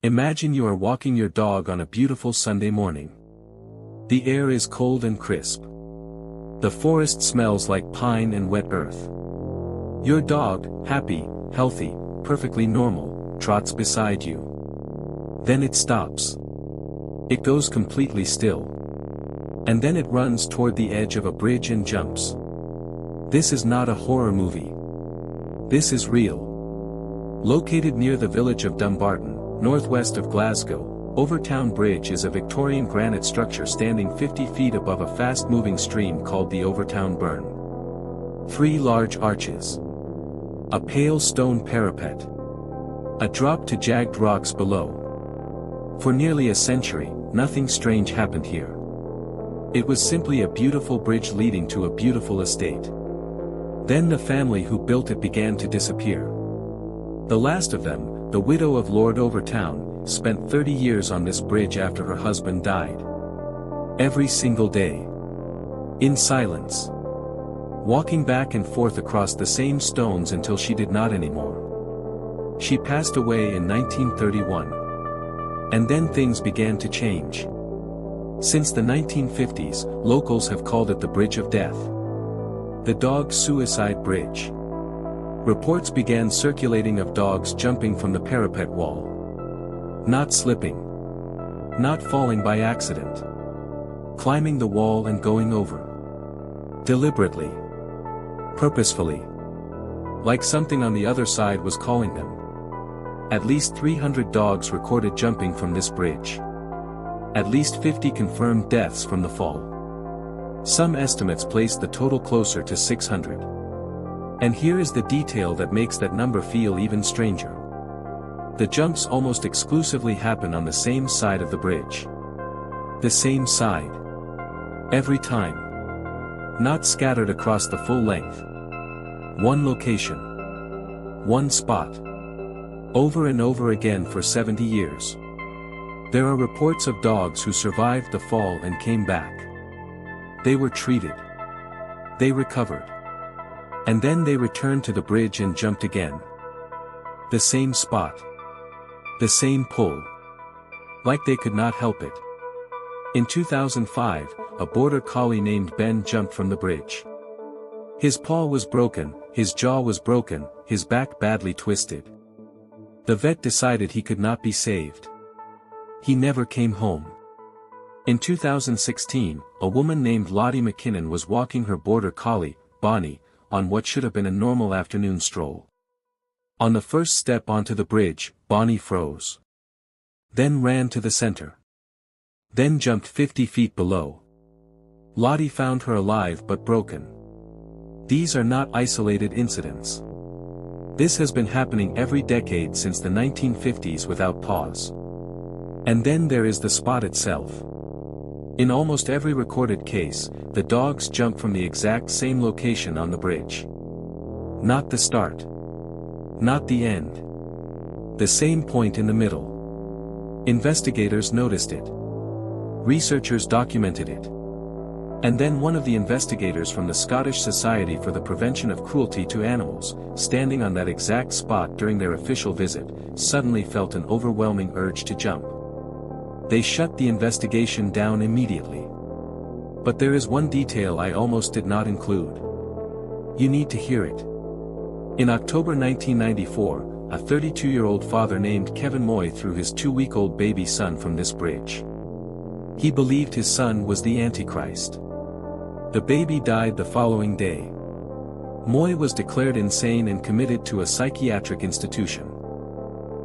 Imagine you are walking your dog on a beautiful Sunday morning. The air is cold and crisp. The forest smells like pine and wet earth. Your dog, happy, healthy, perfectly normal, trots beside you. Then it stops. It goes completely still. And then it runs toward the edge of a bridge and jumps. This is not a horror movie. This is real. Located near the village of Dumbarton, northwest of Glasgow, Overtoun Bridge is a Victorian granite structure standing 50 feet above a fast-moving stream called the Overtoun Burn. 3 large arches. A pale stone parapet. A drop to jagged rocks below. For nearly a century, nothing strange happened here. It was simply a beautiful bridge leading to a beautiful estate. Then the family who built it began to disappear. The last of them, the widow of Lord Overtoun, spent 30 years on this bridge after her husband died. Every single day. In silence. Walking back and forth across the same stones until she did not anymore. She passed away in 1931. And then things began to change. Since the 1950s, locals have called it the Bridge of Death. The Dog Suicide Bridge. Reports began circulating of dogs jumping from the parapet wall. Not slipping. Not falling by accident. Climbing the wall and going over. Deliberately. Purposefully. Like something on the other side was calling them. At least 300 dogs recorded jumping from this bridge. At least 50 confirmed deaths from the fall. Some estimates place the total closer to 600. And here is the detail that makes that number feel even stranger. The jumps almost exclusively happen on the same side of the bridge. The same side. Every time. Not scattered across the full length. One location. One spot. Over and over again for 70 years. There are reports of dogs who survived the fall and came back. They were treated. They recovered. And then they returned to the bridge and jumped again. The same spot. The same pull. Like they could not help it. In 2005, a border collie named Ben jumped from the bridge. His paw was broken, his jaw was broken, his back badly twisted. The vet decided he could not be saved. He never came home. In 2016, a woman named Lottie McKinnon was walking her border collie, Bonnie, on what should have been a normal afternoon stroll. On the first step onto the bridge, Bonnie froze. Then ran to the center. Then jumped 50 feet below. Lottie found her alive but broken. These are not isolated incidents. This has been happening every decade since the 1950s without pause. And then there is the spot itself. In almost every recorded case, the dogs jump from the exact same location on the bridge. Not the start. Not the end. The same point in the middle. Investigators noticed it. Researchers documented it. And then one of the investigators from the Scottish Society for the Prevention of Cruelty to Animals, standing on that exact spot during their official visit, suddenly felt an overwhelming urge to jump. They shut the investigation down immediately. But there is one detail I almost did not include. You need to hear it. In October 1994, a 32-year-old father named Kevin Moy threw his 2-week-old baby son from this bridge. He believed his son was the Antichrist. The baby died the following day. Moy was declared insane and committed to a psychiatric institution.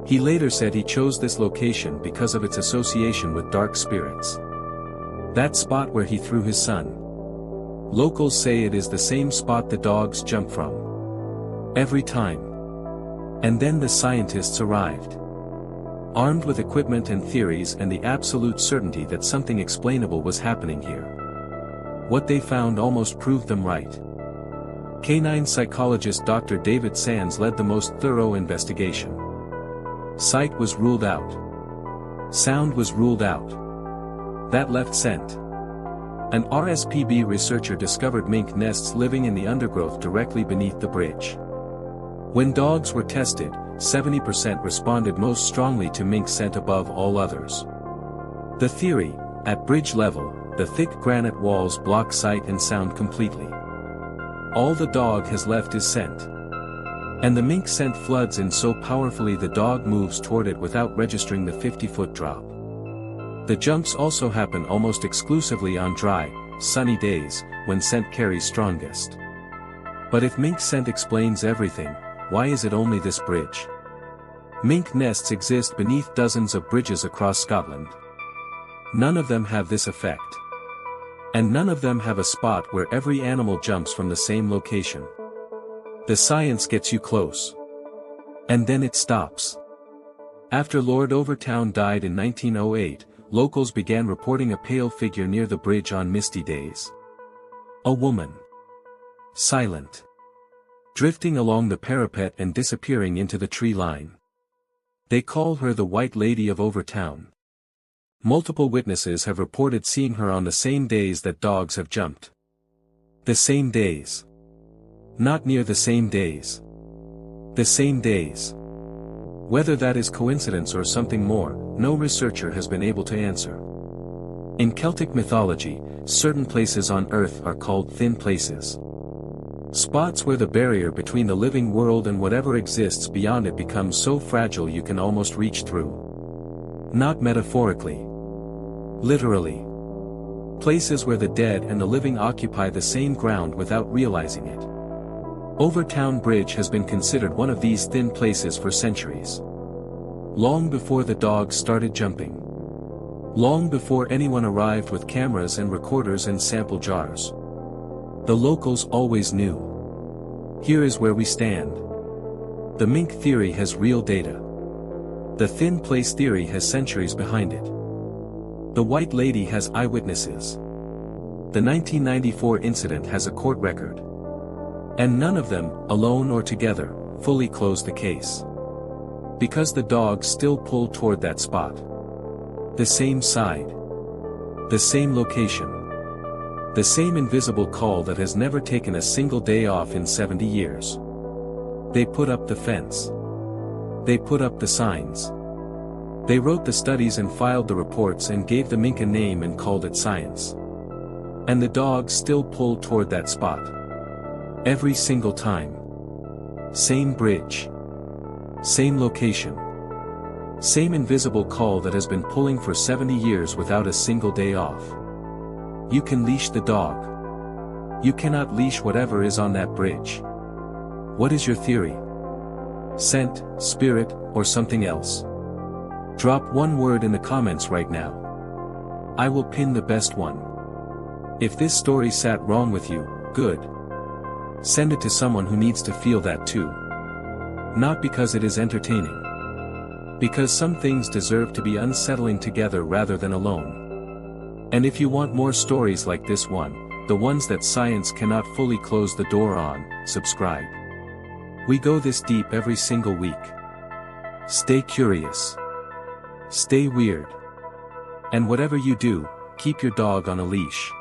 He later said he chose this location because of its association with dark spirits. That spot where he threw his son. Locals say it is the same spot the dogs jump from. Every time. And then the scientists arrived. Armed with equipment and theories and the absolute certainty that something explainable was happening here. What they found almost proved them right. Canine psychologist Dr. David Sands led the most thorough investigation. Sight was ruled out. Sound was ruled out. That left scent. An RSPB researcher discovered mink nests living in the undergrowth directly beneath the bridge. When dogs were tested, 70% responded most strongly to mink scent above all others. The theory: at bridge level, the thick granite walls block sight and sound completely. All the dog has left is scent. And the mink scent floods in so powerfully the dog moves toward it without registering the 50-foot drop. The jumps also happen almost exclusively on dry, sunny days, when scent carries strongest. But if mink scent explains everything, why is it only this bridge? Mink nests exist beneath dozens of bridges across Scotland. None of them have this effect. And none of them have a spot where every animal jumps from the same location. The science gets you close. And then it stops. After Lord Overtoun died in 1908, locals began reporting a pale figure near the bridge on misty days. A woman. Silent. Drifting along the parapet and disappearing into the tree line. They call her the White Lady of Overtoun. Multiple witnesses have reported seeing her on the same days that dogs have jumped. The same days. Not near the same days. The same days. Whether that is coincidence or something more, no researcher has been able to answer. In Celtic mythology, certain places on Earth are called thin places. Spots where the barrier between the living world and whatever exists beyond it becomes so fragile you can almost reach through. Not metaphorically. Literally. Places where the dead and the living occupy the same ground without realizing it. Overtoun Bridge has been considered one of these thin places for centuries. Long before the dogs started jumping. Long before anyone arrived with cameras and recorders and sample jars. The locals always knew. Here is where we stand. The mink theory has real data. The thin place theory has centuries behind it. The White Lady has eyewitnesses. The 1994 incident has a court record. And none of them, alone or together, fully close the case. Because the dogs still pull toward that spot. The same side. The same location. The same invisible call that has never taken a single day off in 70 years. They put up the fence. They put up the signs. They wrote the studies and filed the reports and gave the mink a name and called it science. And the dogs still pull toward that spot. Every single time. Same bridge. Same location. Same invisible call that has been pulling for 70 years without a single day off. You can leash the dog. You cannot leash whatever is on that bridge. What is your theory? Scent, spirit, or something else? Drop one word in the comments right now. I will pin the best one. If this story sat wrong with you, good. Send it to someone who needs to feel that too. Not because it is entertaining. Because some things deserve to be unsettling together rather than alone. And if you want more stories like this one, the ones that science cannot fully close the door on, subscribe. We go this deep every single week. Stay curious. Stay weird. And whatever you do, keep your dog on a leash.